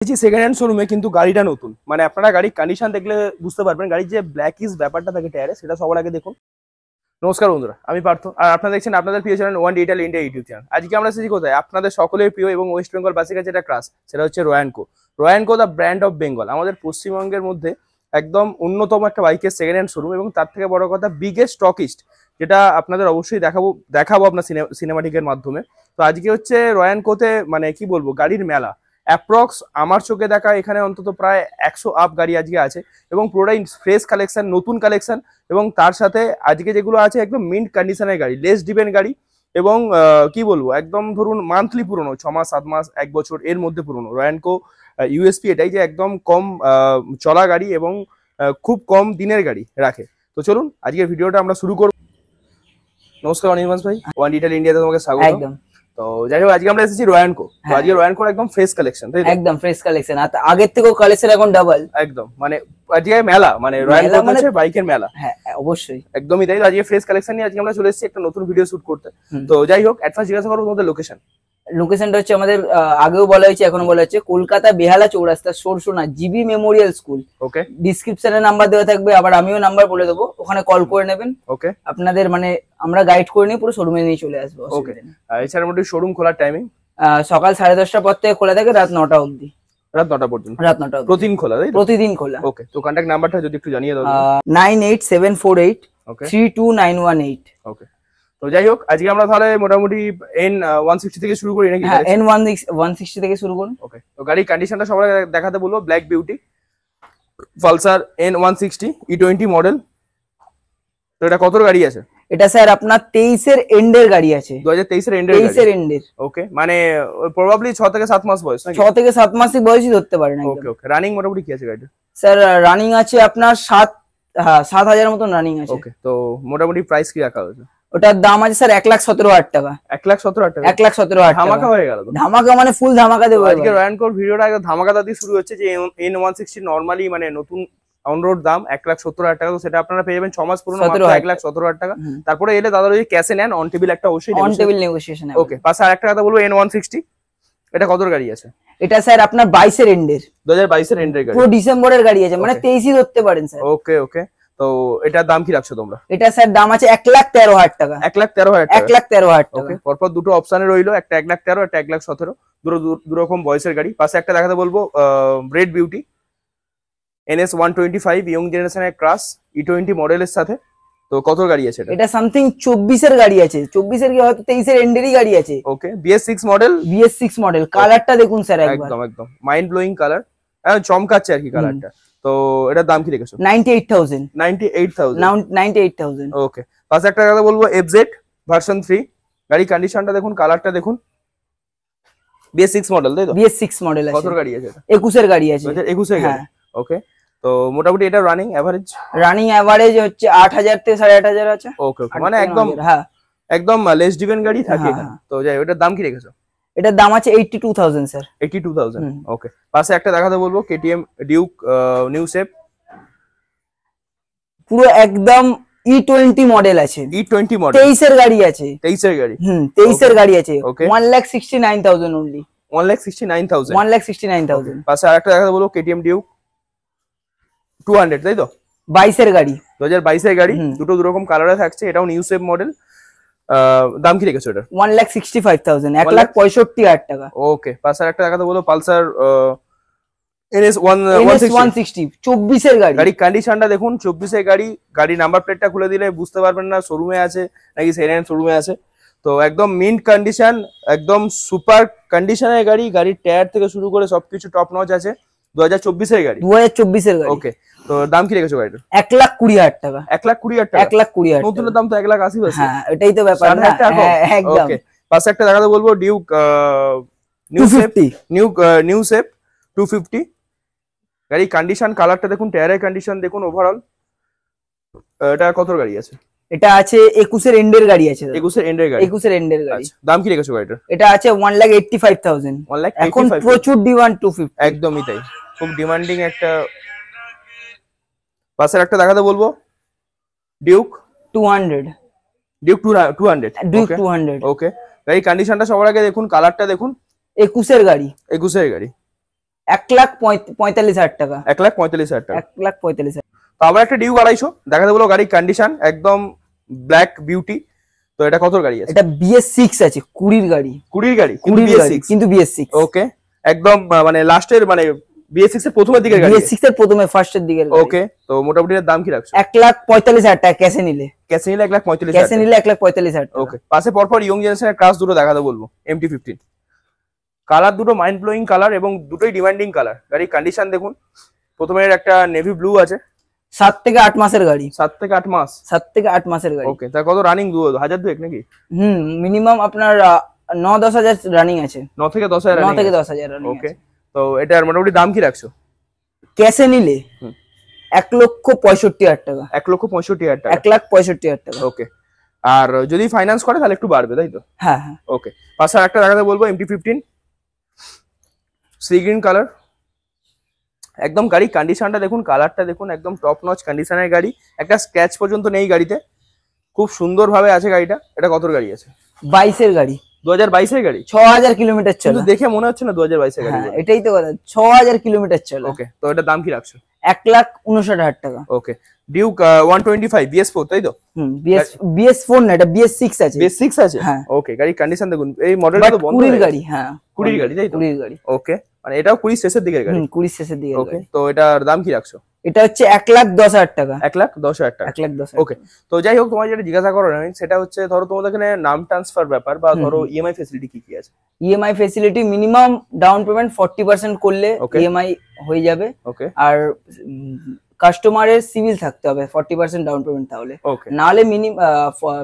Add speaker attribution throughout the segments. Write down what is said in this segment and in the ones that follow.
Speaker 1: Second hand শোরুমে কিন্তু গাড়িটা নতুন, মানে আপনারা গাড়ির কন্ডিশন দেখলে বুঝতে পারবেন গাড়ির যে ব্ল্যাকিশ ব্যাপারটা থাকে টায়ারে, সেটা সবার আগে দেখুন। নমস্কার বন্ধুরা, আমি পার্থ, আর আপনারা দেখছেন আপনাদের প্রিয় channel one digital India YouTube channel. আজকে আমরা এসেছি কোথায়? আপনাদের সকলের প্রিয় এবং ওয়েস্ট বেঙ্গল বাসের কাছে যেটা ক্রাশ, সেটা হচ্ছে রয়্যানকো। রয়্যানকো দ্য ব্র্যান্ড অফ বেঙ্গল, আমাদের পশ্চিমবঙ্গের মধ্যে একদম অন্যতম একটা বাইকের সেকেন্ড হ্যান্ড শোরুম, এবং তার থেকে বড় কথা বিগেস্ট স্টকিস্ট, যেটা আপনাদের অবশ্যই দেখাবো আপনার সিনেমাটিকের মাধ্যমে। তো আজকে হচ্ছে রয়্যানকোতে মানে কি বলবো, গাড়ির মেলা। অ্যাপ্রক্স আমার চোখে দেখা এখানে অন্তত প্রায় 100 আপ গাড়ি আজকে আছে, এবং পুরোটাই ফ্রেশ কালেকশন, নতুন কালেকশন, এবং তার সাথে আজকে যেগুলো আছে একদম মিন্ট কন্ডিশনের গাড়ি, লেস ডিপেন্ড গাড়ি, এবং কি বলবো একদম ধরুন মান্থলি পুরনো, 6 মাস 7 মাস 1 বছর এর মধ্যে পুরনো। রয়্যানকো ইউএসপি এটাই যে একদম কম চলা গাড়ি এবং খুব কম দিনের গাড়ি রাখে। তো চলুন আজকের ভিডিওটা আমরা শুরু করব। নমস্কার অনির্বাণ ভাই, ওয়ান ডিজিটাল ইন্ডিয়াতে তোমাকে স্বাগত।
Speaker 2: একদম।
Speaker 1: তো যাই হোক, আজকে আমরা এসেছি রয়্যানকো। তো আজকে রয়্যানকোর একদম ফ্রেশ কালেকশন, তাই তো?
Speaker 2: একদম ফ্রেশ কালেকশন, আর আগের থেকেও কালেকশন এখন ডাবল।
Speaker 1: একদম, মানে আজকে মেলা, মানে রয়্যানকো মানে বাইকের মেলা।
Speaker 2: হ্যাঁ অবশ্যই,
Speaker 1: একদমই তাই। আজকে ফ্রেশ কালেকশন নিয়ে আজকে আমরা চলে এসেছি একটা নতুন ভিডিও শুট করতে। তো যাই হোক, এট ফার্স্ট জিজ্ঞাসা করবো তোমাদের
Speaker 2: লোকেশনটা হচ্ছে আমাদের আগেও বলা হয়েছে, এখনো বলা হচ্ছে, কলকাতা বেহালা চৌরাস্তা, সরসোনা জিবি মেমোরিয়াল স্কুল।
Speaker 1: ওকে,
Speaker 2: ডিসক্রিপশনে নাম্বার দেওয়া থাকবে, আবার আমিও নাম্বার বলে দেবো, ওখানে কল করে নেবেন।
Speaker 1: ওকে,
Speaker 2: আপনাদের মানে আমরা গাইড করে নিয়ে পুরো শোরুমে নিয়ে চলে আসবো।
Speaker 1: ওকে। এছাড়া মোটামুটি শোরুম খোলার টাইমিং
Speaker 2: সকাল 10:30টার পর থেকে খোলা থাকে রাত 9টা অবধি।
Speaker 1: রাত 9টা পর্যন্ত?
Speaker 2: রাত 9টা
Speaker 1: প্রতিদিন খোলা, তাই?
Speaker 2: প্রতিদিন খোলা।
Speaker 1: ওকে, তো কন্টাক্ট নাম্বারটা যদি একটু জানিয়ে দাও।
Speaker 2: 98748 32918।
Speaker 1: ওকে, তো যাই হোক, আজকে আমরা তাহলে মোটামুটি N160 থেকে শুরু করি নাকি?
Speaker 2: হ্যাঁ, N160 থেকে শুরু করুন।
Speaker 1: ওকে, তো গাড়ির কন্ডিশনটা সবাই দেখাতে বলবো। Black beauty Pulsar N160 E20 model. তো এটা কত গাড়ি আছে?
Speaker 2: এটা স্যার আপনার 23 এর এন্ডের গাড়ি আছে।
Speaker 1: 2023 এর এন্ডের?
Speaker 2: 23 এর এন্ডের।
Speaker 1: ওকে, মানে প্রবাবলি 6 থেকে 7 মাস বয়স নাকি?
Speaker 2: 6 থেকে 7 মাসই বয়সই ধরতে পারেন।
Speaker 1: ওকে, ওকে। রানিং মোটামুটি কি আছে গাড়িটা?
Speaker 2: স্যার রানিং আছে আপনার 7,000 মতন রানিং আছে।
Speaker 1: ওকে, তো মোটামুটি প্রাইস কি রাখা হয়েছে?
Speaker 2: ওটার দাম আছে স্যার 1,17,000 টাকা।
Speaker 1: 1,17,000 টাকা?
Speaker 2: 1,17,000 টাকা।
Speaker 1: ধামাকা হয়ে গেল তো।
Speaker 2: ধামাকা মানে ফুল ধামাকা দেবো
Speaker 1: আজকে রয়্যানকোর ভিডিওটা একদম ধামাকাটা দিয়ে শুরু হচ্ছে, যে N160 নরমালি মানে নতুন অন রোড দাম 1,17,000 টাকা। তো সেটা আপনারা পেয়ে যাবেন 6 মাস পুরনো 1,17,000 টাকা। তারপরে এলে দাদা ওই ক্যাশে নেন, অন টেবিল একটা অবশ্যই
Speaker 2: অন টেবিল নেগোসিয়েশন।
Speaker 1: ওকে, পাশে আরেকটা কথা বলবো, N160 এটা কত গাড়ি আছে?
Speaker 2: এটা স্যার আপনার 22 এর এন্ডের।
Speaker 1: 2022 এর এন্ডের গাড়ি,
Speaker 2: পুরো ডিসেম্বরের গাড়ি আছে, মানে 23ই ধরতে পারেন স্যার।
Speaker 1: ওকে, ওকে। তো এটার দাম কি রাখছো তোমরা?
Speaker 2: এটা স্যার দাম আছে 1,13,000 টাকা।
Speaker 1: 1,13,000 টাকা?
Speaker 2: 1,13,000 টাকা।
Speaker 1: পরপর দুটো অপশনে রইলো, একটা 1,13,000, একটা 1,17,000, দু রকম বয়সের গাড়ি। পাশে একটা দেখাতে বলবো রেড বিউটি NS125 ইয়ং জেনারেশনের ক্রাশ E20 মডেলের সাথে। তো কত গাড়ি আছে এটা?
Speaker 2: এটা সামথিং 24 এর গাড়ি আছে। 24 এর কি হয়তো 23 এর এন্ডেরই গাড়ি আছে।
Speaker 1: ওকে, BS6 মডেল।
Speaker 2: BS6 model. কালারটা দেখুন স্যার একবার,
Speaker 1: একদম একদম মাইন্ড ব্লোয়িং কালার, চমকাচ্ছে আর কি কালারটা। তো এটার দাম কি রেখেছো?
Speaker 2: 98,000।
Speaker 1: 98,000। ওকে, পাশে একটা কথা বলবো FZ ভার্সন 3। গাড়ি কন্ডিশনটা দেখুন, কালারটা দেখুন। BS6 মডেল, তাই তো?
Speaker 2: BS6 মডেল আছে।
Speaker 1: কত গাড়ি আছে এটা?
Speaker 2: 21 এর গাড়ি আছে।
Speaker 1: 21 এর গাড়ি। ওকে, তো মোটামুটি এটা রানিং
Speaker 2: এভারেজ হচ্ছে 8,000 থেকে 8,500 আছে।
Speaker 1: ওকে, মানে একদম একদম লেস ডিপেন্ড গাড়ি থাকে। তো যাই, ওটার দাম কি রেখেছো?
Speaker 2: এটার দাম আছে 82,000 স্যার।
Speaker 1: 82,000। ওকে, পাশে একটা দেখাতে বলবো KTM ডিউক নিউ শেপ,
Speaker 2: পুরো একদম E20 মডেল আছে।
Speaker 1: E20 মডেল
Speaker 2: 23 এর গাড়ি আছে।
Speaker 1: 23 এর গাড়ি?
Speaker 2: 23 এর গাড়ি আছে। 1,69,000 অনলি।
Speaker 1: 1,69,000?
Speaker 2: 1,69,000।
Speaker 1: পাশে আরেকটা দেখাতে বলবো KTM ডিউক 200, তাই তো?
Speaker 2: 22 এর গাড়ি।
Speaker 1: 2022 এর গাড়ি, দুটো দু রকম কালারে থাকছে। এটাও নিউ শেপ মডেল। দাম কি রেখেছো এটা?
Speaker 2: 1,65,000। 1,65,000 টাকা।
Speaker 1: ওকে, পাশে একটা দেখাতে বলবো পালসার
Speaker 2: NS160 24 এর গাড়ি।
Speaker 1: গাড়ি কন্ডিশনটা দেখুন, 24 এর গাড়ি। গাড়ি নাম্বার প্লেটটা খুলে দিলে বুঝতে পারবেন না শোরুমে আছে নাকি সেকেন্ড হ্যান্ড শোরুমে আছে। তো একদম মিন্ট কন্ডিশন, একদম সুপার কন্ডিশনের গাড়ি। গাড়ির টায়ার থেকে শুরু করে সবকিছু টপ নচ আছে। 2024 এর গাড়ি?
Speaker 2: 2024 এর গাড়ি।
Speaker 1: ওকে, তো দাম কি রেখেছো গাড়িটার?
Speaker 2: 1,20,000 টাকা।
Speaker 1: 1,20,000 টাকা?
Speaker 2: 1,20,000।
Speaker 1: নতুনের দাম তো 1,80,000।
Speaker 2: হ্যাঁ, এটাই তো ব্যাপার না। একদম।
Speaker 1: ওকে, পাশে একটা দেখাতে বলবো ডিউক নিউ শেপ 250। গাড়ি কন্ডিশন, কালারটা দেখুন, টায়ারের কন্ডিশন দেখুন, ওভারঅল। এটা কত গাড়ি আছে?
Speaker 2: এটা আছে 21 এর এন্ডের গাড়ি আছে।
Speaker 1: 21 এর এন্ডের গাড়ি?
Speaker 2: 21 এর এন্ডের গাড়ি।
Speaker 1: দাম কি রেখেছো গাড়িটার?
Speaker 2: এটা আছে 1,85,000। এখন প্রচুর ডিমান্ড 250।
Speaker 1: একদমই তাই, খুব ডিমান্ডিং একটা। পাশের একটা দেখাতে বলবো ডিউক 200। ডিউক 200। ওকে, গাড়ি কন্ডিশনটা সবার আগে দেখুন, কালারটা দেখুন।
Speaker 2: 21 এর গাড়ি?
Speaker 1: 21 এর গাড়ি।
Speaker 2: 1,45,000 টাকা।
Speaker 1: 1,45,000 টাকা।
Speaker 2: 1,45,000।
Speaker 1: তো আবার একটা ডিউ 250 দেখাতে বলবো, গাড়ির কন্ডিশন একদম ব্ল্যাক বিউটি। তো এটা কত গাড়ি আছে?
Speaker 2: এটা BS6 আছে, 20 গাড়ি।
Speaker 1: 20 গাড়ি,
Speaker 2: 20 গাড়ি কিন্তু BS6।
Speaker 1: ওকে, একদম মানে লাস্টের মানে BS6 এর প্রথমের দিকের গাড়ি।
Speaker 2: BS6 এর প্রথমে ফার্স্টের দিকের গাড়ি।
Speaker 1: ওকে, তো মোটামুটি এর দাম কি রাখছো?
Speaker 2: 1,45,000 টাকা ক্যাশে নিলে।
Speaker 1: ক্যাশে নিলে 1,45,000।
Speaker 2: ক্যাশে নিলে 1,45,000 টাকা।
Speaker 1: ওকে, পাশে পরপর ইয়ং জেনারেশনের ক্রাশ দুটো দেখাতে বলবো, MT-15। কালার দুটো মাইন্ড ব্লোয়িং কালার এবং দুটোই ডিমান্ডিং কালার। গাড়ির কন্ডিশন দেখুন, প্রথমের একটা নেভি ব্লু আছে।
Speaker 2: 7 থেকে 8 মাসের গাড়ি।
Speaker 1: 7 থেকে 8 মাস।
Speaker 2: 7 থেকে 8 মাসের গাড়ি।
Speaker 1: ওকে, তার কত রানিং? 1002 নাকি?
Speaker 2: মিনিমাম আপনার 9-10 হাজার রানিং আছে।
Speaker 1: 9 থেকে 10,000
Speaker 2: 9 থেকে 10 হাজার রানিং।
Speaker 1: ওকে, তো এটার মোটামুটি দাম কি রাখছো?
Speaker 2: ক্যাশে নিলে 1,65,000 টাকা।
Speaker 1: 1,65,000 টাকা।
Speaker 2: 1,65,000 টাকা।
Speaker 1: ওকে, আর যদি ফাইন্যান্স করে তাহলে একটু বাড়বে, তাই তো?
Speaker 2: হ্যাঁ হ্যাঁ।
Speaker 1: ওকে, পাশে একটা দেখাতে বলবো, MT-15 সি গ্রিন কালার। একদম গাড়ির কন্ডিশনটা দেখুন, কালারটা দেখুন, একদম টপ নচ কন্ডিশনের গাড়ি। একটা স্ক্র্যাচ পর্যন্ত নেই গাড়িতে, খুব সুন্দরভাবে আছে গাড়িটা। এটা কত গাড়ি আছে?
Speaker 2: 22 এর গাড়ি।
Speaker 1: 2022 এর গাড়ি।
Speaker 2: 6,000 কিলোমিটার চলে।
Speaker 1: কিন্তু দেখে মনে হচ্ছে না 2022 এর গাড়ি।
Speaker 2: হ্যাঁ, এটাই তো কথা, 6,000 কিলোমিটার চলে।
Speaker 3: ওকে, তো এটার দাম কি রাখছো?
Speaker 2: 1,59,000 টাকা।
Speaker 1: ওকে, ডিউক 125 BS4 তাই তো?
Speaker 2: BS4 না, এটা BS6 আছে।
Speaker 1: BS6 আছে?
Speaker 2: হ্যাঁ।
Speaker 1: ওকে, গাড়ির কন্ডিশন দেখুন, এই মডেলটা তো বন্ধ
Speaker 2: 20 গাড়ি। হ্যাঁ,
Speaker 1: 20 গাড়ি তাই তো?
Speaker 2: 20 গাড়ি।
Speaker 1: ওকে, মানে এটাও 20 শেষের দিকের গাড়ি।
Speaker 2: 20 শেষের দিকে।
Speaker 1: ওকে, তো এটার দাম কি রাখছো?
Speaker 2: এটা হচ্ছে 1,10,000 টাকা।
Speaker 1: 1,10,000 টাকা।
Speaker 2: 1,10,000।
Speaker 1: ওকে, তো যাই হোক, তোমার যেটা জিজ্ঞাসা করো না সেটা হচ্ছে, ধরো তোমাদের এখানে নাম ট্রান্সফার ব্যাপার বা ধরো ইএমআই ফেসিলিটি কি কি আছে?
Speaker 2: EMI facility minimum down payment 40% করলে ইএমআই হয়ে যাবে।
Speaker 1: ওকে,
Speaker 2: আর কাস্টমারের সিভিল থাকতে হবে 40% ডাউন পেমেন্ট, তাহলে নাহলে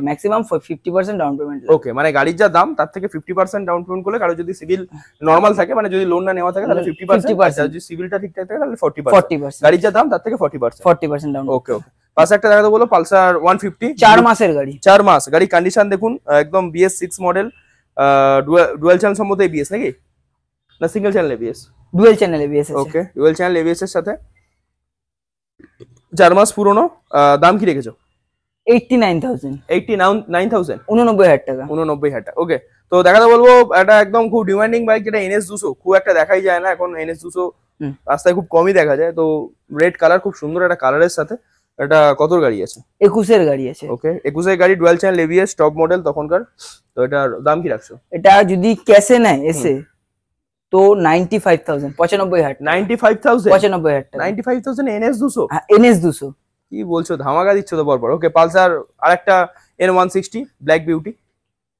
Speaker 2: ম্যাক্সিমাম 50% ডাউন পেমেন্ট।
Speaker 1: ওকে, মানে গাড়ির যা দাম তার থেকে 50% ডাউন পেমেন্ট করলে, কারো যদি সিভিল নরমাল থাকে, মানে যদি লোন না নেওয়া থাকে তাহলে 50%, যদি সিভিলটা ঠিকঠাক থাকে তাহলে 40%। গাড়ির যা দাম তার থেকে
Speaker 2: 40% ডাউন।
Speaker 1: ওকে ওকে, পাশে একটা দেখাতে বলো, পালসার 150
Speaker 2: 4 মাসের গাড়ি।
Speaker 1: 4 মাস। গাড়ির কন্ডিশন দেখুন, একদম BS6 মডেল। ডুয়াল চ্যানেল সম্ভবত ABS নাকি, না সিঙ্গেল চ্যানেল ABS?
Speaker 2: ডুয়াল চ্যানেল ABS আছে।
Speaker 1: ওকে, ডুয়াল চ্যানেল ABS এর সাথে 4 মাস পুরনো। দাম কি রেখেছো?
Speaker 2: 89,000।
Speaker 1: 89,000?
Speaker 2: 89,000 টাকা।
Speaker 1: 89,000 টাকা। ওকে, তো দেখাতে বলবো, এটা একদম খুব ডিমান্ডিং বাইক, যেটা NS200 খুব একটা দেখাই যায় না এখন। NS200 রাস্তায় খুব কমই দেখা যায়। তো রেড কালার, খুব সুন্দর একটা কালারের সাথে। এটা কত গাড়ি আছে?
Speaker 2: 21 এর গাড়ি আছে।
Speaker 1: ওকে, 21 এর গাড়ি, dual channel ABS, top model তখনকার। তো এটার দাম কি রাখছো?
Speaker 2: এটা যদি ক্যাশে নেয় এসে তো 95,000। 95,000।
Speaker 1: 95,000?
Speaker 2: 95,000 টাকা।
Speaker 1: 95,000 NS200?
Speaker 2: হ্যাঁ, NS200।
Speaker 1: কি বলছো, ধামাকা দিচ্ছ তো পরপর। ওকে, পালসার আরেকটা N160 ব্ল্যাক বিউটি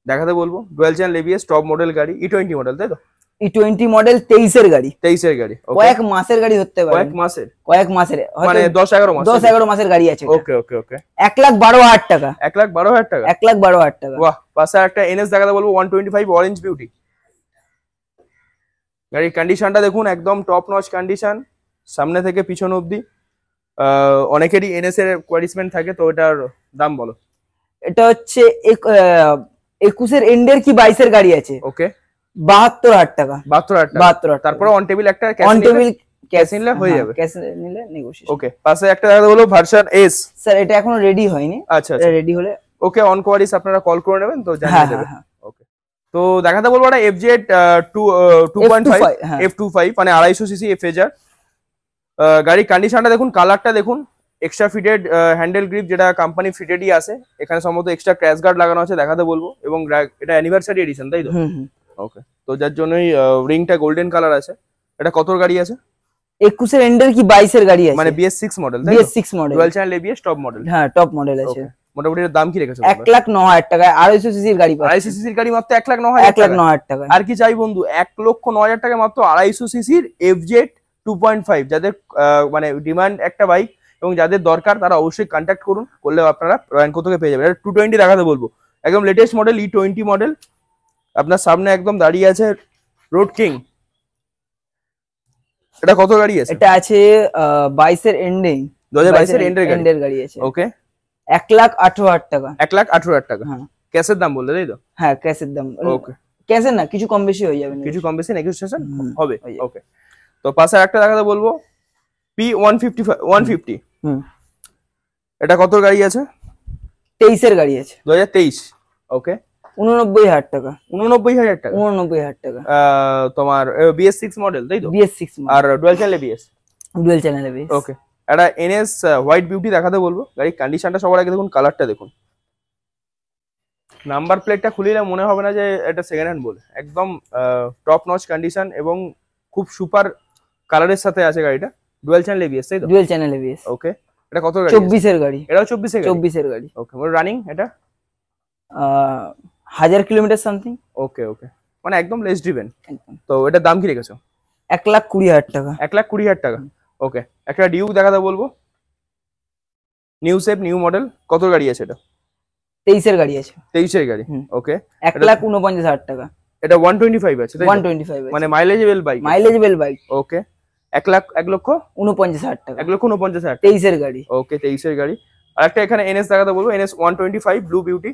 Speaker 1: দেখাতে বলবো, dual channel ABS, top model গাড়ি, E20 মডেল তাই তো?
Speaker 2: E20 মডেল 23 এর গাড়ি।
Speaker 1: 23 এর গাড়ি।
Speaker 2: কয়েক মাসের গাড়ি হতে পারে।
Speaker 1: কয়েক মাসের মানে 10-11 মাস।
Speaker 2: 10-11 মাসের গাড়ি আছে।
Speaker 1: ওকে ওকে ওকে,
Speaker 2: 1,12,000 টাকা।
Speaker 1: 1,12,000 টাকা।
Speaker 2: 1,12,000 টাকা।
Speaker 1: বাহ, পাশে একটা NS দেখাতে বলবো, 125 অরেঞ্জ বিউটি। গাড়ির কন্ডিশনটা দেখুন, একদম টপ নচ কন্ডিশন, সামনে থেকে পিছন অবধি। অনেকেরই NS এর কোয়ারিসমেন্ট থাকে, তো এটার দাম বলো।
Speaker 2: এটা হচ্ছে 21 এর এন্ডের কি 22 এর গাড়ি আছে।
Speaker 1: ওকে,
Speaker 2: 72,000 টাকা।
Speaker 1: 72,000 টাকা।
Speaker 2: 72,000।
Speaker 1: তারপরে অন টেবিল একটা
Speaker 2: ক্যাশ
Speaker 1: নিলে হয়ে যাবে।
Speaker 2: ক্যাশ নিলে নেগোশিয়েশন।
Speaker 1: ওকে, পাশে একটা দেখাতে বলবো, ভার্সন S।
Speaker 2: স্যার এটা এখনো রেডি হয়নি।
Speaker 1: আচ্ছা,
Speaker 2: এটা রেডি হলে
Speaker 1: ওকে, অন কোয়ারিস আপনারা কল করে নেবেন, তো জানিয়ে দেবেন। ওকে, তো দেখাতে বলবো একটা FZ 2.5 F25, মানে 250 সিসি FZ। গাড়ির কন্ডিশনটা দেখুন, কালারটা দেখুন, এক্সট্রা ফিটেড হ্যান্ডেল গ্রিপ, যেটা কোম্পানি ফিটেডই আছে। এখানে সম্ভবত এক্সট্রা ক্র্যাশ গার্ড লাগানো আছে, দেখাতে বলবো। এবং এটা অ্যানিভার্সারি এডিশন তাই তো? ওকে, তো যার জন্যই রিংটা গোল্ডেন কালার আছে। এটা কত গাড়ি আছে?
Speaker 2: 21 এর এন্ডের কি 22 এর গাড়ি আছে,
Speaker 1: মানে BS6 মডেল তাই তো?
Speaker 2: BS6 model,
Speaker 1: dual channel ABS, top model.
Speaker 2: হ্যাঁ, টপ মডেল আছে।
Speaker 1: মোটামুটি এর দাম কি রেখেছো?
Speaker 2: 1,09,000 টাকা। 250 সিসির গাড়ি পাচ্ছেন।
Speaker 1: 250 সিসির গাড়ি মাত্র 1,09,000 টাকা।
Speaker 2: 1,09,000 টাকা।
Speaker 1: আর কি চাই বন্ধু? 1,09,000 টাকা মাত্র 250 সিসির FZ 2.5। যাদের মানে ডিমান্ড একটা বাইক এবং যাদের দরকার, তারা অবশ্যই কন্ট্যাক্ট করুন, করলে আপনারা রয়্যানকো থেকে পেয়ে যাবেন। এটা 220 দেখাতে বলবো, একদম লেটেস্ট মডেল, E20 মডেল। আপনার সামনে একদম দাঁড়িয়ে আছে রোড কিং। এটা কত গাড়ি আছে?
Speaker 2: এটা আছে 22 এর এন্ডিং,
Speaker 1: 2022 এর এন্ডের
Speaker 2: গাড়ি আছে।
Speaker 1: ওকে,
Speaker 2: 1,18,000 টাকা।
Speaker 1: 1,18,000 টাকা।
Speaker 2: হ্যাঁ,
Speaker 1: ক্যাশের দাম বললে তাই তো?
Speaker 2: হ্যাঁ, ক্যাশের দাম।
Speaker 1: ওকে,
Speaker 2: ক্যাশের না, কিছু কম বেশি হয়ে যাবে,
Speaker 1: কিছু কম বেশি নেগোসিয়েশন হবে। ওকে, তো পাশে একটা দেখাতে বলবো, P150। এটা কত গাড়ি আছে?
Speaker 2: 23 এর গাড়ি আছে।
Speaker 1: 2023। ওকে,
Speaker 2: 89,000 টাকা।
Speaker 1: 89,000 টাকা।
Speaker 2: 89,000 টাকা।
Speaker 1: তোমার BS6 মডেল তাই তো?
Speaker 2: BS6
Speaker 1: আর dual channel ABS।
Speaker 2: Dual channel ABS।
Speaker 1: Okay, একটা NS হোয়াইট বিউটি দেখাতে বলবো। গাড়ির কন্ডিশনটা সবার আগে দেখুন, কালারটা দেখুন। নাম্বার প্লেটটা খুলিলে মনে হবে না যে এটা সেকেন্ড হ্যান্ড বলে, একদম টপ নচ কন্ডিশন এবং খুব সুপার কালারের সাথে আছে গাড়িটা। ডুয়াল চ্যানেল ABS তাই তো?
Speaker 2: Dual channel ABS।
Speaker 1: ওকে, এটা কত গাড়ি?
Speaker 2: 24 এর গাড়ি।
Speaker 1: এটাও 24 এর গাড়ি?
Speaker 2: 24 এর গাড়ি।
Speaker 1: ওকে, রানিং এটা
Speaker 2: 1000 কিলোমিটার সামথিং।
Speaker 1: ওকে ওকে, মানে একদম লেস ড্রিভেন। তো এটার দাম কি রেখেছো?
Speaker 2: 1,20,000 টাকা।
Speaker 1: 1,20,000 টাকা। ওকে, একটা ডিউক দেখাতে বলবো, নিউ শেপ নিউ মডেল। কত গাড়ি আছে এটা?
Speaker 2: 23 এর গাড়ি আছে।
Speaker 1: 23 এর গাড়ি। ওকে,
Speaker 2: 1,49,000 টাকা।
Speaker 1: এটা 125 আছে তাই তো?
Speaker 2: 125 আছে।
Speaker 1: মানে মাইলেজেবল বাইক।
Speaker 2: মাইলেজেবল বাইক।
Speaker 1: ওকে, 1,49,000
Speaker 2: টাকা।
Speaker 1: 1,49,000।
Speaker 2: 23 এর গাড়ি।
Speaker 1: ওকে, 23 এর গাড়ি। আর একটা এখানে NS দেখাতে বলবো, NS 125 ব্লু বিউটি।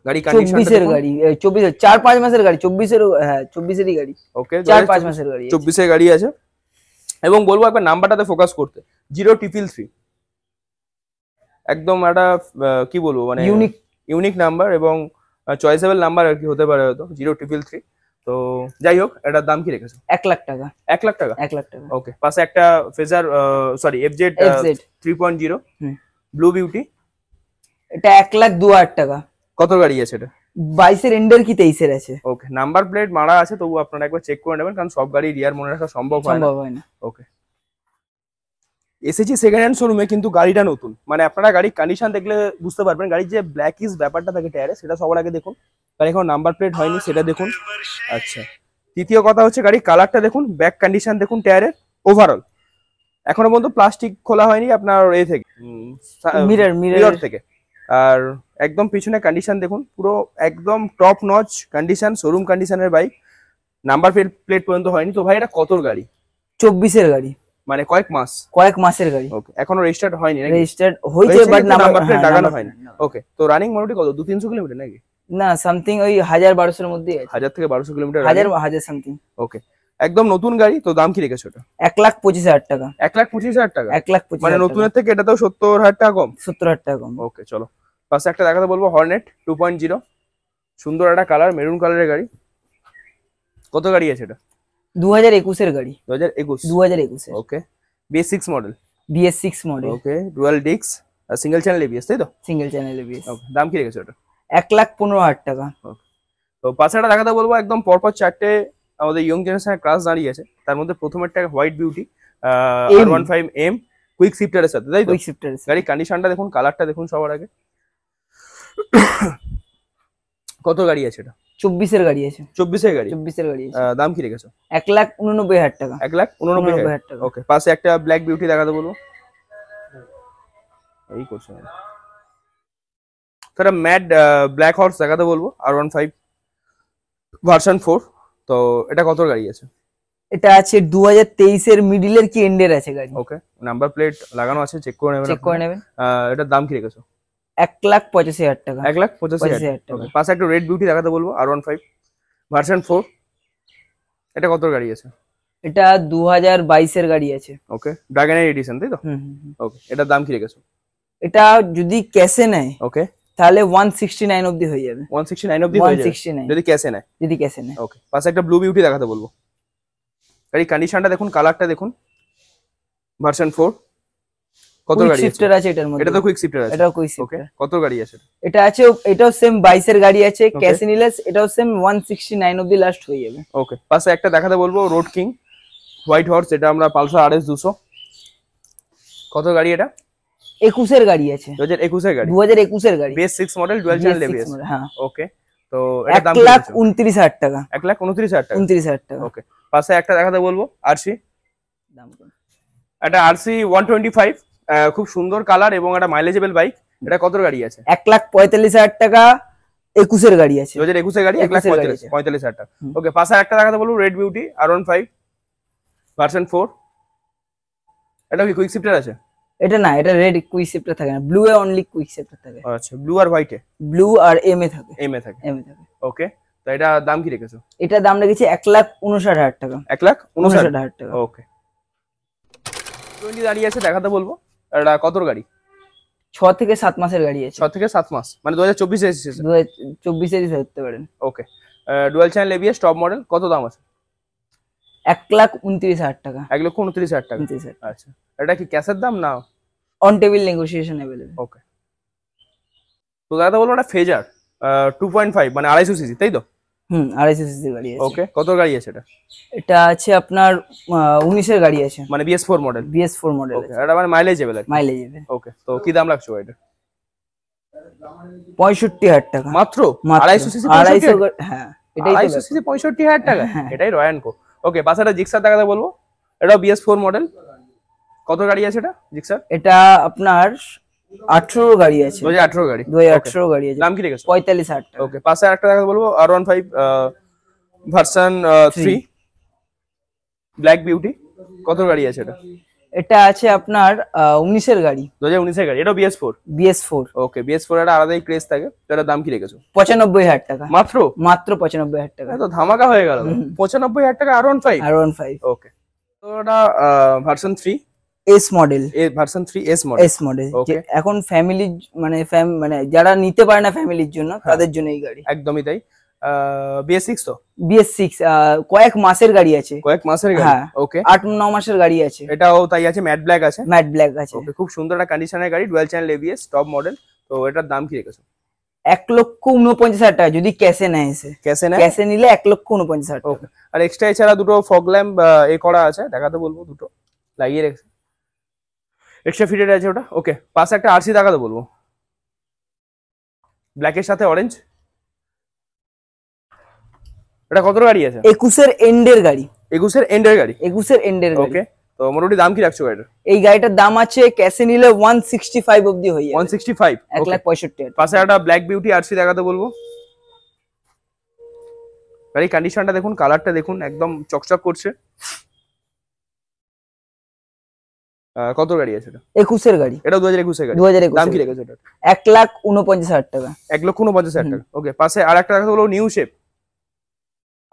Speaker 1: গাড়ি কন্ডিশন
Speaker 2: 24 এর গাড়ি। 24 4-5 মাসের গাড়ি। 24 এর, হ্যাঁ 24 এরই গাড়ি।
Speaker 1: ওকে,
Speaker 2: 4-5 মাসের গাড়ি।
Speaker 1: 24 এর গাড়ি আছে। এবং বলবো একবার নাম্বারটাতে ফোকাস করতে, 0333। একদম একটা কি বলবো, মানে ইউনিক নাম্বার এবং চয়েসেবল নাম্বার আর কি হতে পারে হয়তো, 0333। তো যাই হোক, এটার দাম কি রেখেছো?
Speaker 2: 1,00,000 টাকা।
Speaker 1: 1,00,000 টাকা।
Speaker 2: 1,00,000 টাকা।
Speaker 1: ওকে, পাশে একটা ফেজার FZ 3.0 ব্লু বিউটি।
Speaker 2: এটা 1,02,000 টাকা।
Speaker 1: কত গাড়ি আছে এটা?
Speaker 2: 22 এর এন্ডের কি 23 এর আছে।
Speaker 1: ওকে, নাম্বার প্লেট মারা আছে, তবু আপনারা একবার চেক করে নেবেন, কারণ সব গাড়ি রিয়ার মনে রাখা সম্ভব হয় না। ওকে, এসেছি সেকেন্ড হ্যান্ড শোরুমে, কিন্তু গাড়িটা নতুন। মানে আপনারা গাড়ির কন্ডিশন দেখলে বুঝতে পারবেন, গাড়ির যে ব্ল্যাকিশ ব্যাপারটা থাকে টায়ারে, সেটা সবার আগে দেখুন। গাড়ি এখন নাম্বার প্লেট হয়নি, সেটা দেখুন। আচ্ছা, তৃতীয় কথা হচ্ছে গাড়ির কালারটা দেখুন, ব্যাক কন্ডিশন দেখুন টায়ারের, ওভারঅল এখনো পর্যন্ত প্লাস্টিক খোলা হয়নি আপনার এ থেকে, মিরর থেকে। আর একদম পিছনে কন্ডিশন দেখুন, পুরো একদম টপ নচ কন্ডিশন, শোরুম কন্ডিশনের বাইক। নাম্বার প্লেট পর্যন্ত হয়নি। তো ভাই এটা কত গাড়ি?
Speaker 2: 24 এর গাড়ি।
Speaker 1: মানে কয়েক মাসের গাড়ি। ওকে, এখনো রেজিস্টার্ড হয়নি নাকি?
Speaker 2: রেজিস্টার্ড হয়েছে, বাট
Speaker 1: নাম্বার প্লেট লাগানো হয়নি। ওকে, তো রানিং মোটামুটি কত, 200-300 কিলোমিটার নাকি?
Speaker 2: না, সামথিং ওই 1000-1200 এর মধ্যেই আছে।
Speaker 1: 1000 থেকে 1200 কিলোমিটার।
Speaker 2: 1000 সামথিং।
Speaker 1: ওকে, একদম নতুন গাড়ি। তো দাম কি রেখেছো এটা?
Speaker 2: 1,25,000 টাকা।
Speaker 1: 1,25,000 টাকা।
Speaker 2: 1,25,000
Speaker 1: মানে নতুনের থেকে এটা তো 70,000 টাকা কম।
Speaker 2: 70,000 টাকা কম।
Speaker 1: ওকে, চলো পাশে একটা দেখাতে বলবো, হর্নেট 2.0। সুন্দর একটা কালার, মেরুন কালারের গাড়ি। কত গাড়ি আছে এটা?
Speaker 2: 2021 এর গাড়ি।
Speaker 1: 2021। Okay, BS6 model.
Speaker 2: BS6 model.
Speaker 1: Okay, dual disc আর সিঙ্গেল চ্যানেল ABS তাই তো?
Speaker 2: সিঙ্গেল চ্যানেল ABS।
Speaker 1: ওকে, দাম কি রেখেছো এটা?
Speaker 2: 1,15,000 টাকা।
Speaker 1: তো পাশে একটা দেখাতে বলবো, একদম পরপর চারটে আমাদের ইয়ং জেনারেশনের ক্লাস দাঁড়িয়ে আছে। তার মধ্যে প্রথমেরটা হোয়াইট বিউটি R15M কুইক শিফটারের সাথে তাই তো?
Speaker 2: Quick shifter.
Speaker 1: গাড়ির কন্ডিশনটা দেখুন, কালারটা দেখুন সবার আগে। কত গাড়ি আছে এটা?
Speaker 2: 24 এর গাড়ি আছে।
Speaker 1: 24 এর গাড়ি।
Speaker 2: 24 এর গাড়ি আছে।
Speaker 1: দাম কি রেখেছো?
Speaker 2: 1,89,000 টাকা।
Speaker 1: 1,89,000 টাকা। ওকে, পাশে একটা ব্ল্যাক বিউটি দেখাতে বলবো। এই করছে তারা ম্যাড ব্ল্যাক হর্স দেখাতে বলবো, R15 ভার্সন 4। তো এটা কত গাড়ি আছে?
Speaker 2: এটা আছে 2023 এর মিডলের কি এন্ডের আছে গাড়ি।
Speaker 1: ওকে, নাম্বার প্লেট লাগানো আছে, চেক করে নেবেন। এটার দাম কি রেখেছো?
Speaker 2: 1,85,000 টাকা।
Speaker 1: 1,85,000 টাকা। পাশে একটা রেড বিউটি দেখাতে বলবো, R15 ভার্সন 4। এটা কত গাড়ি আছে?
Speaker 2: এটা 2022 এর গাড়ি আছে।
Speaker 1: ওকে, ড্রাগনের এডিশন তাই তো? ওকে, এটার দাম কি রেখেছো?
Speaker 2: এটা যদি ক্যাশে নেয়,
Speaker 1: ওকে,
Speaker 2: তাহলে 169 অবধি হয়ে যাবে।
Speaker 1: 169 অবধি হয়ে যাবে
Speaker 2: 169
Speaker 1: যদি ক্যাশে নেয়। ওকে, পাশে একটা ব্লু বিউটি দেখাতে বলবো। গাড়ির কন্ডিশনটা দেখুন, কালারটা দেখুন, ভার্সন 4। কত গাড়ি
Speaker 2: শিফটার আছে এটার মধ্যে?
Speaker 1: এটা তো কুইক শিফটার আছে।
Speaker 2: এটাও কুইক শিফটার।
Speaker 1: ওকে, কত গাড়ি আছে?
Speaker 2: এটা আছে, এটাও সেম 22 এর গাড়ি আছে, ক্যাশে নিলে এটাও সেম 169 অবধি লাস্ট হয়ে যাবে।
Speaker 1: ওকে, পাশে একটা দেখাতে বলবো, রোড কিং হোয়াইট হর্স। এটা আমরা পালসার RS 200। কত গাড়ি এটা?
Speaker 2: 21 এর গাড়ি আছে।
Speaker 1: 2021 এর গাড়ি।
Speaker 2: 2021 এর গাড়ি।
Speaker 1: BS6 model dual channel ABS।
Speaker 2: হ্যাঁ।
Speaker 1: ওকে, তো এটা দাম
Speaker 2: 1,29,000 টাকা।
Speaker 1: 1,29,000 টাকা।
Speaker 2: 29,000 টাকা।
Speaker 1: ওকে, পাশে একটা দেখাতে বলবো, RC।
Speaker 2: দাম কত?
Speaker 1: এটা RC 125, খুব সুন্দর কালার এবং একটা মাইলেজেবল বাইক। এটা কত গাড়ি আছে?
Speaker 2: 1,45,000 টাকা। 21 এর গাড়ি আছে।
Speaker 1: 2021 এর গাড়ি, 1,45,000 টাকা। ওকে, পাশে একটা দেখাতে বলবো, রেড বিউটি R15 ভার্সন 4। এটা কি কুইক শিফটার আছে?
Speaker 2: এটা না, এটা রেড কুইক শিফটার থাকে না, blue A only quick shifter থাকে।
Speaker 1: আচ্ছা, blue R হোয়াইটে?
Speaker 2: Blue R M A থাকে।
Speaker 1: এম এ থাকে। ওকে, তো এটা দাম কি রেখেছো?
Speaker 2: এটা দাম রেখেছি 1,59,000 টাকা।
Speaker 1: 1,59,000 টাকা। ওকে, 20 দাঁড়িয়ে আছে দেখাতে বলবো। এটা কত গাড়ি?
Speaker 2: 6 থেকে 7 মাসের গাড়ি আছে।
Speaker 1: 6 থেকে 7 মাস মানে 2024 রেজিস্ট্রেশন।
Speaker 2: 2024 এর ধরতে পারেন।
Speaker 1: Okay, dual channel ABS top model, কত দাম আছে?
Speaker 2: 1,29,000 টাকা।
Speaker 1: 1,29,000 টাকা। আচ্ছা, এটা কি ক্যাশের দাম না
Speaker 2: অন টেবিল নেগোসিয়েশন अवेलेबल?
Speaker 1: ওকে। তো দাদা বলবো একটা ফেজার 2.5 মানে 250 সিসি, তাই তো?
Speaker 2: 250 সিসি গাড়ি আছে।
Speaker 1: ওকে, কত গাড়ি আছে এটা?
Speaker 2: এটা আছে আপনার 19 এর গাড়ি আছে,
Speaker 1: মানে BS4 model.
Speaker 2: BS4 model
Speaker 1: okay,
Speaker 2: আছে।
Speaker 1: এটা মানে মাইলেজ এবেল আর
Speaker 2: মাইলেজ আছে।
Speaker 1: ওকে, তো কি দাম রাখছো এটা?
Speaker 2: 65,000 টাকা
Speaker 1: মাত্র। 250 সিসি
Speaker 2: 250, হ্যাঁ এটাই তো
Speaker 1: 250 সিসি 65,000 টাকা, এটাই রয়্যাল কো। ওকে, পাশে একটা জিক্সার দেখাতে বলবো, এটাও BS4 মডেল, কত গাড়ি আছে এটা জিক্সার?
Speaker 2: এটা আপনার 18 গাড়ি আছে,
Speaker 1: 2018 গাড়ি।
Speaker 2: 2018 গাড়ি আছে।
Speaker 1: দাম কি রেখেছো?
Speaker 2: 45,000 টাকা।
Speaker 1: ওকে, পাশে আরেকটা দেখাতে বলবো R15 ভার্সন 3 ব্ল্যাক বিউটি, কত গাড়ি আছে এটা?
Speaker 2: এটা আছে আপনার 19 এর গাড়ি,
Speaker 1: 2019 এর গাড়ি, এটাও BS4।
Speaker 2: BS4।
Speaker 1: ওকে, BS4 এর আলাদাই ক্রেজ থাকে, তো এটার দাম কি রেখেছো?
Speaker 2: 95,000 টাকা।
Speaker 1: মাত্র
Speaker 2: 95,000 টাকা।
Speaker 1: তো ধামাকা হয়ে গেল। 95,000 টাকা R15। ওকে, তো এটা version 3
Speaker 2: S model,
Speaker 1: version 3 S model.
Speaker 2: S model
Speaker 1: Okay.
Speaker 2: এখন ফ্যামিলি মানে মানে যারা নিতে পারে না ফ্যামিলির জন্য, তাদের জন্য এই গাড়ি।
Speaker 1: একদমই তাই। BS6 তো?
Speaker 2: BS6 কয়েক মাসের গাড়ি আছে।
Speaker 1: কয়েক মাসের গাড়ি।
Speaker 2: হ্যাঁ।
Speaker 1: ওকে,
Speaker 2: 8-9 মাসের গাড়ি আছে।
Speaker 1: এটাও তাই আছে, ম্যাট ব্ল্যাক আছে।
Speaker 2: ম্যাট ব্ল্যাক আছে।
Speaker 1: ওকে, খুব সুন্দর একটা কন্ডিশনের গাড়ি, dual channel ABS top model. তো এটার দাম কি রেখেছো?
Speaker 2: 1,49,000 টাকা যদি ক্যাশে নেয় এসে।
Speaker 1: ক্যাশে না?
Speaker 2: ক্যাশে নিলে 1,49,000 টাকা।
Speaker 1: ওকে, আর এক্সট্রা এছাড়া দুটো ফগ ল্যাম্প এ করা আছে, দেখাতে বলবো, দুটো লাগিয়ে রেখেছে, এক্সট্রা ফিটেড আছে ওটা। ওকে, পাশে একটা আরসি দেখাতে বলবো, ব্ল্যাকের সাথে অরেঞ্জ, এটা কত গাড়ি আছে?
Speaker 2: 21 এর এন্ডের গাড়ি।
Speaker 1: 21 এর এন্ডের গাড়ি।
Speaker 2: 21 এর এন্ডের গাড়ি।
Speaker 1: ওকে, তো মোটামুটি দাম কি রাখছো গাড়িটার?
Speaker 2: এই গাড়িটার দাম আছে ক্যাশে নিলে 165 অবধি হয়ে যাবে।
Speaker 1: 165।
Speaker 2: 1,65,000।
Speaker 1: পাশে একটা ব্ল্যাক বিউটি আরসি দেখাতে বলবো, গাড়ি কন্ডিশনটা দেখুন, কালারটা দেখুন, একদম চকচক করছে। কত গাড়ি আছে এটা?
Speaker 2: 21 এর গাড়ি।
Speaker 1: এটা 2021 এর গাড়ি।
Speaker 2: 2021
Speaker 1: দাম কি রেখেছো এটা?
Speaker 2: 1,49,000 টাকা।
Speaker 1: 1,49,000 টাকা। ওকে, পাশে আরেকটা দেখাতে বলবো, নিউ শেপ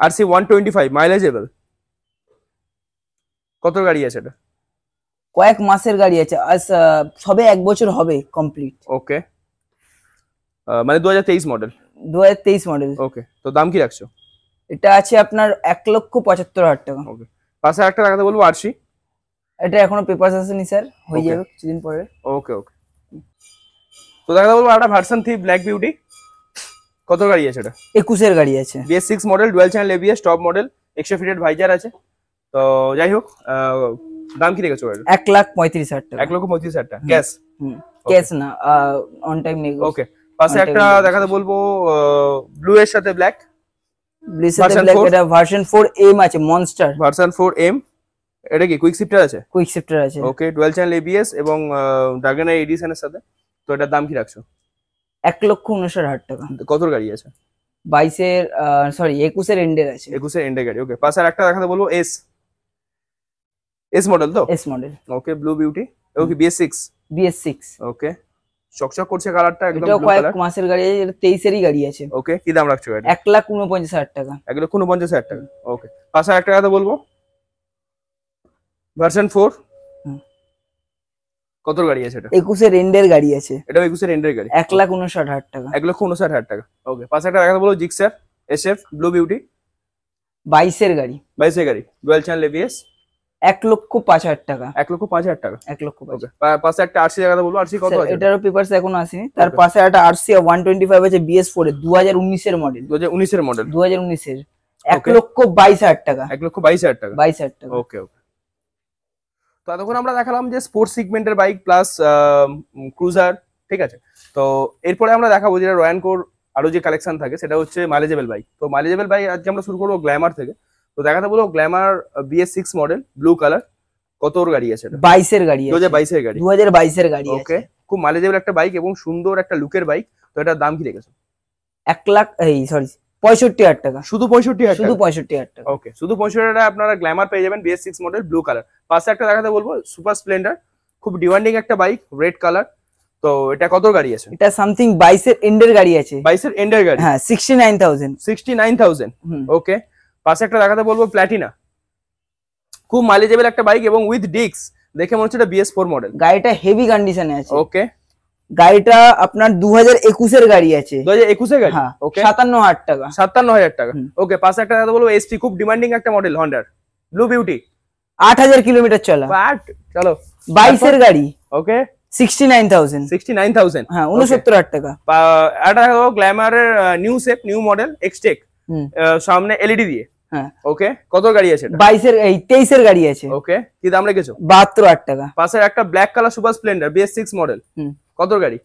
Speaker 1: আরসি 125 মাইলেজ এবেল, কত গাড়ি আছে এটা?
Speaker 2: কয়েক মাসের গাড়ি আছে, সবে 1 বছর হবে কমপ্লিট।
Speaker 1: ওকে, মানে 2023 মডেল।
Speaker 2: 2023 মডেল।
Speaker 1: ওকে, তো দাম কি রাখছো?
Speaker 2: এটা আছে আপনার 1,75,000 টাকা।
Speaker 1: ওকে, পাশে একটা দেখাতে বলবো আরসি,
Speaker 2: এটা এখনো পেপারস আসেনি স্যার, হয়ে
Speaker 1: Okay.
Speaker 2: যাবে কিছুদিন পরে।
Speaker 1: ওকে ওকে, তো দেখাতে বলবো একটা ভার্সন 3 ব্ল্যাক বিউটি, কত গাড়ি আছে এটা?
Speaker 2: 21 এর গাড়ি আছে।
Speaker 1: BS6 model, dual channel ABS top model, extra fitted visor আছে। তো যাই হোক, দাম কি রেখেছো এটা?
Speaker 2: 1,35,000 টাকা।
Speaker 1: 1,35,000 টাকা ক্যাশ।
Speaker 2: ক্যাশ না, অন টাইম নেগো।
Speaker 1: ওকে, পাশে একটা দেখাতে বলবো ব্লু এর সাথে ব্ল্যাক,
Speaker 2: ব্লিসার ব্ল্যাক, এটা ভার্সন 4M আছে, মনস্টার
Speaker 1: ভার্সন 4M, এটা কি কুইক শিফটার আছে?
Speaker 2: কুইক শিফটার আছে।
Speaker 1: ওকে, ডুয়াল চ্যানেল ABS এবং ড্রাগনার এডিশনের সাথে। তো এটার দাম কি রাখছো?
Speaker 2: 1,59,000 টাকা।
Speaker 1: কত গাড়ি আছে?
Speaker 2: 22 এর সরি 21 এর এন্ডের আছে।
Speaker 1: 21 এর এন্ডে গাড়ি। ওকে, পাশে একটা দেখাতে বলবো এস মডেল তো?
Speaker 2: S model.
Speaker 1: Okay, blue beauty, okay BS6।
Speaker 2: BS6।
Speaker 1: Okay, চকচক করছে কালারটা, একদম
Speaker 2: এটা
Speaker 1: ব্লু
Speaker 2: কয়েক
Speaker 1: কালার।
Speaker 2: মাসের গাড়ি আছে, এটা 23 এরই গাড়ি আছে।
Speaker 1: ওকে, কি দাম রাখছো এটা?
Speaker 2: 1,49,000 টাকা।
Speaker 1: 1,49,000 টাকা। ওকে, পাশে একটা কথা বলবো, ভার্সন 4, কত গাড়ি আছে এটা?
Speaker 2: 21 এর এন্ডের গাড়ি আছে।
Speaker 1: এটা 21 এর এন্ডের গাড়ি।
Speaker 2: 1,59,000 টাকা।
Speaker 1: 1,59,000 টাকা। ওকে, পাশে একটা দেখাতে বলবো জিক্সার SF ব্লু বিউটি,
Speaker 2: 22 এর গাড়ি।
Speaker 1: 22 এর গাড়ি, ডুয়াল চ্যানেল ABS,
Speaker 2: 1,05,000 টাকা।
Speaker 1: 1,05,000 টাকা।
Speaker 2: 1,05,000।
Speaker 1: ওকে, পাশে একটা আরসি দেখাতে বলবো, আরসি কত আছে?
Speaker 2: এটারও পেপারস এখনো আসেনি। তার
Speaker 1: Okay.
Speaker 2: পাশে একটা RC 125 আছে BS4 এর, 2019 এর মডেল।
Speaker 1: 2019 এর মডেল,
Speaker 2: 2019 এর,
Speaker 1: Okay.
Speaker 2: 1,22,000 টাকা।
Speaker 1: 1,22,000 টাকা।
Speaker 2: 22,000 টাকা।
Speaker 1: ওকে ওকে, তো এতক্ষণ আমরা দেখালাম যে স্পোর্টস সেগমেন্টের বাইক প্লাস ক্রুজার, ঠিক আছে। তো এরপরে আমরা দেখাবো যেটা রয়্যাল কোর আরো যে কালেকশন থাকে, সেটা হচ্ছে মাইলেজেবল বাইক। তো মাইলেজেবল বাইক আজকে আমরা শুরু করবো গ্ল্যামার থেকে। তো দেখাতে বলবো Glamour BS6 model blue colour, কত ওর গাড়ি আছে এটা?
Speaker 2: 22 এর গাড়ি আছে।
Speaker 1: 2022 এর গাড়ি।
Speaker 2: 2022 এর গাড়ি আছে।
Speaker 1: ওকে, খুব মাইলেজেবল একটা বাইক এবং সুন্দর একটা লুকের বাইক। তো এটার দাম কি রেখেছো?
Speaker 2: 65,000 টাকা।
Speaker 1: শুধু 65,000
Speaker 2: শুধু
Speaker 1: টাকা?
Speaker 2: 65,000 টাকা।
Speaker 1: ওকে, শুধু 65,000 টাকা আপনারা গ্ল্যামার পেয়ে যাবেন BS6 মডেল ব্লু কালার। পাশে একটা দেখাতে বলবো সুপার স্প্লেন্ডার, খুব ডিমান্ডিং একটা বাইক, রেড কালার। তো এটা কত গাড়ি আছে?
Speaker 2: এটা সামথিং 22 এর এন্ডের গাড়ি আছে।
Speaker 1: 22 এর এন্ডের গাড়ি।
Speaker 2: হ্যাঁ, 69,000।
Speaker 1: 69,000। ওকে, পাশে একটা দেখাতে বলবো প্ল্যাটিনা, খুব মাইলেজেবল একটা বাইক এবং উইথ ডিস্ক, দেখে মনে হচ্ছে এটা BS4 মডেল।
Speaker 2: গাড়িটা হেভি কন্ডিশনে আছে।
Speaker 1: ওকে,
Speaker 2: গাড়িটা আপনার 2021 এর গাড়ি আছে।
Speaker 1: 2021 এর গাড়ি,
Speaker 2: হ্যাঁ
Speaker 1: ওকে।
Speaker 2: 57,000 টাকা।
Speaker 1: 57,000 টাকা, ওকে। পাশে একটা কথা বলবো, এসপি খুব ডিমান্ডিং একটা মডেল হন্ডার, ব্লু বিউটি,
Speaker 2: 8000 কিলোমিটার চলা।
Speaker 1: বাট চলো
Speaker 2: 22 এর গাড়ি,
Speaker 1: ওকে।
Speaker 2: 69,000।
Speaker 1: 69,000,
Speaker 2: হ্যাঁ 69,000 টাকা।
Speaker 1: এটা গ্ল্যামারের new shape, new model, Xtec, সামনে এলইডি দিয়ে,
Speaker 2: হ্যাঁ
Speaker 1: ওকে। কত গাড়ি আছে এটা?
Speaker 2: 23 এর গাড়ি আছে,
Speaker 1: ওকে। কি দাম রেখেছো?
Speaker 2: 72,000 টাকা।
Speaker 1: পাশে একটা black colour super Splendor BS6 model, কত গাড়ি?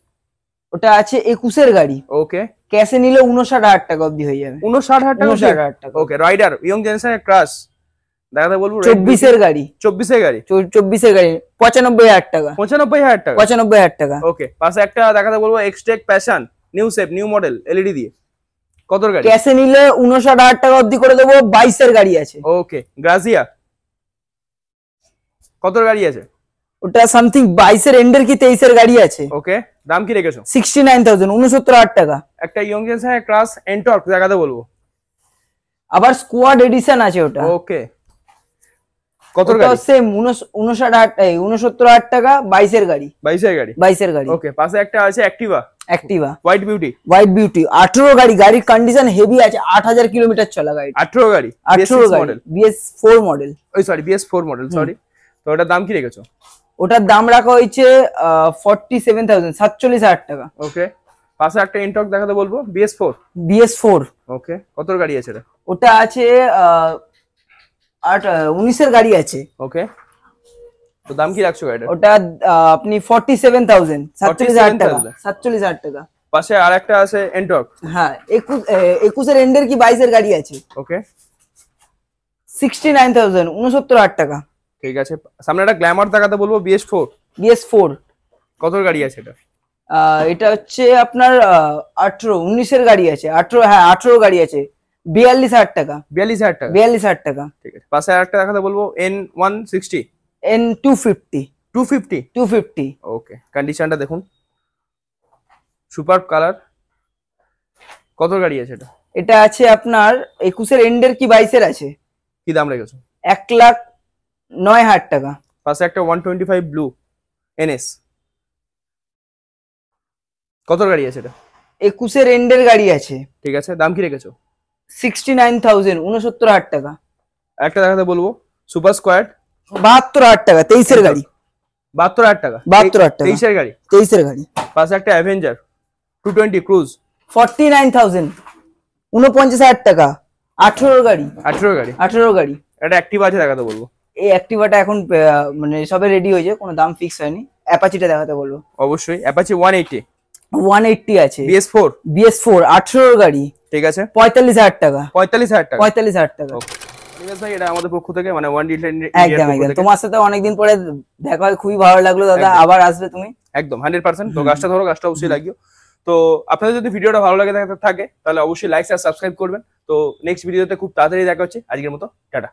Speaker 2: ওটা আছে 21 এর গাড়ি,
Speaker 1: ওকে।
Speaker 2: ক্যাশে নিলে 59,000 টাকা অবধি হয়ে যাবে।
Speaker 1: 59,000 টাকা,
Speaker 2: 59,000 টাকা,
Speaker 1: ওকে। রাইডার ইয়ং জেনারেশনের ক্রাশ, দেখাতে বলবো।
Speaker 2: 24 এর গাড়ি,
Speaker 1: 24 এর গাড়ি,
Speaker 2: 24 এর গাড়ি, 95,000 টাকা।
Speaker 1: 95,000 টাকা,
Speaker 2: 95,000 টাকা,
Speaker 1: ওকে। পাশে একটা দেখাতে বলবো Xtec passion, new shape, new model, LED দিয়ে, কত গাড়ি?
Speaker 2: ক্যাশে নিলে 59,000 টাকা অবধি করে দেবো। 22 এর গাড়ি আছে,
Speaker 1: ওকে। গ্রাজিয়া, কত গাড়ি আছে?
Speaker 2: ওটা সামথিং 22 এর এন্ডের কি 23 এর গাড়ি আছে,
Speaker 1: ওকে। দাম কি রেখেছো?
Speaker 2: 69,000, 69,000 টাকা।
Speaker 1: একটা ইয়ং জেনারেশনের ক্রাশ এনটর্ক দেখাতে বলবো,
Speaker 2: আবার স্কোয়াড এডিশন আছে ওটা,
Speaker 1: ওকে। কত গাড়ি?
Speaker 2: সেম 59,000 টাকা। 22 এর গাড়ি,
Speaker 1: 22 এর গাড়ি,
Speaker 2: 22 এর গাড়ি,
Speaker 1: ওকে। পাশে একটা আছে Activa,
Speaker 2: Activa
Speaker 1: white beauty,
Speaker 2: white beauty, 18 গাড়ি, গাড়ির কন্ডিশন হেভি আছে, 8000 কিলোমিটার চলা গাড়ি,
Speaker 1: 18 গাড়ি,
Speaker 2: 18 গাড়ি, BS4 মডেল,
Speaker 1: ওই সরি BS4 মডেল, সরি। তো ওটার দাম কি রেখেছো?
Speaker 2: ওটার দাম রাখা হয়েছে 47,000, 47,000 টাকা,
Speaker 1: ওকে। পাশে একটা এনটর্ক দেখাতে বলবো BS4,
Speaker 2: BS4,
Speaker 1: ওকে। কত গাড়ি আছে এটা?
Speaker 2: ওটা আছে 19 এর গাড়ি আছে,
Speaker 1: ওকে। তো দাম কি রাখছো গাড়িটা?
Speaker 2: ওটা আপনি 47,000, 47,000 টাকা, 47,000 টাকা।
Speaker 1: পাশে আর একটা আছে এনটর্ক,
Speaker 2: হ্যাঁ 21 এর এন্ডের কি 22 এর গাড়ি আছে,
Speaker 1: ওকে।
Speaker 2: 69,000, 69,000 টাকা।
Speaker 1: ঠিক আছে। সামনে একটা গ্ল্যামার দেখাতে বলবো BS4,
Speaker 2: BS4,
Speaker 1: কত গাড়ি আছে এটা?
Speaker 2: এটা হচ্ছে আপনার 19 এর গাড়ি আছে, 18 গাড়ি আছে, 42,000 টাকা,
Speaker 1: 42,000 টাকা,
Speaker 2: 42,000 টাকা।
Speaker 1: ঠিক আছে। পাশে আর একটা দেখাতে বলবো N160,
Speaker 2: N250,
Speaker 1: 250,
Speaker 2: 250,
Speaker 1: ওকে। কন্ডিশনটা দেখুন, সুপার কালার, কত গাড়ি আছে এটা?
Speaker 2: এটা আছে আপনার 21 এর এন্ডের কি 22 এর আছে,
Speaker 1: কি দাম রেখেছো?
Speaker 2: 1,09,000 টাকা।
Speaker 1: পাশে একটা 125 ব্লু NS, কত গাড়ি আছে এটা?
Speaker 2: 21 এর এন্ডের গাড়ি আছে,
Speaker 1: ঠিক আছে। দাম কি রেখেছো?
Speaker 2: 69,000, 69,000 টাকা।
Speaker 1: একটা দেখাতে বলবো সুপার স্কোয়াড,
Speaker 2: 72,000 টাকা, 23 এর গাড়ি,
Speaker 1: 72,000 টাকা,
Speaker 2: 72,000 টাকা,
Speaker 1: 23 এর গাড়ি।
Speaker 2: 23 এর গাড়ি।
Speaker 1: পাশে একটা অ্যাভেঞ্জার 220 ক্রুজ,
Speaker 2: 49,000, 49,000 টাকা, 18 গাড়ি,
Speaker 1: 18 গাড়ি,
Speaker 2: 18 গাড়ি।
Speaker 1: একটা অ্যাক্টিভা আছে দেখাতে বলবো।
Speaker 2: এই অ্যাক্টিভাটা এখন মানে সবে রেডি হয়েছে, কোনো দাম ফিক্স হয়নি। অ্যাপাচিটা দেখাতে বলবো,
Speaker 1: অবশ্যই। অ্যাপাচি 180,
Speaker 2: 180 আছে,
Speaker 1: BS4,
Speaker 2: 18 গাড়ি,
Speaker 1: ঠিক আছে।
Speaker 2: 45,000 টাকা,
Speaker 1: 45,000 টাকা,
Speaker 2: 45,000 টাকা।
Speaker 1: নিমেশ ভাই, এটা আমাদের পক্ষ থেকে, মানে ওয়ান ডিটেল
Speaker 2: একদম একদম। তোমার সাথে অনেকদিন পরে দেখা হয়, খুবই ভালো লাগলো দাদা। আবার আসবে তুমি,
Speaker 1: একদম 100%। তো গাছটা ধরো, গাছটা অবশ্যই লাগিও। তো আপনাদের যদি ভিডিওটা ভালো লাগে থাকে তাহলে অবশ্যই লাইক আর সাবস্ক্রাইব করবেন। তো নেক্সট ভিডিওতে খুব তাড়াতাড়ি দেখা হচ্ছে। আজকের মতো টাটা।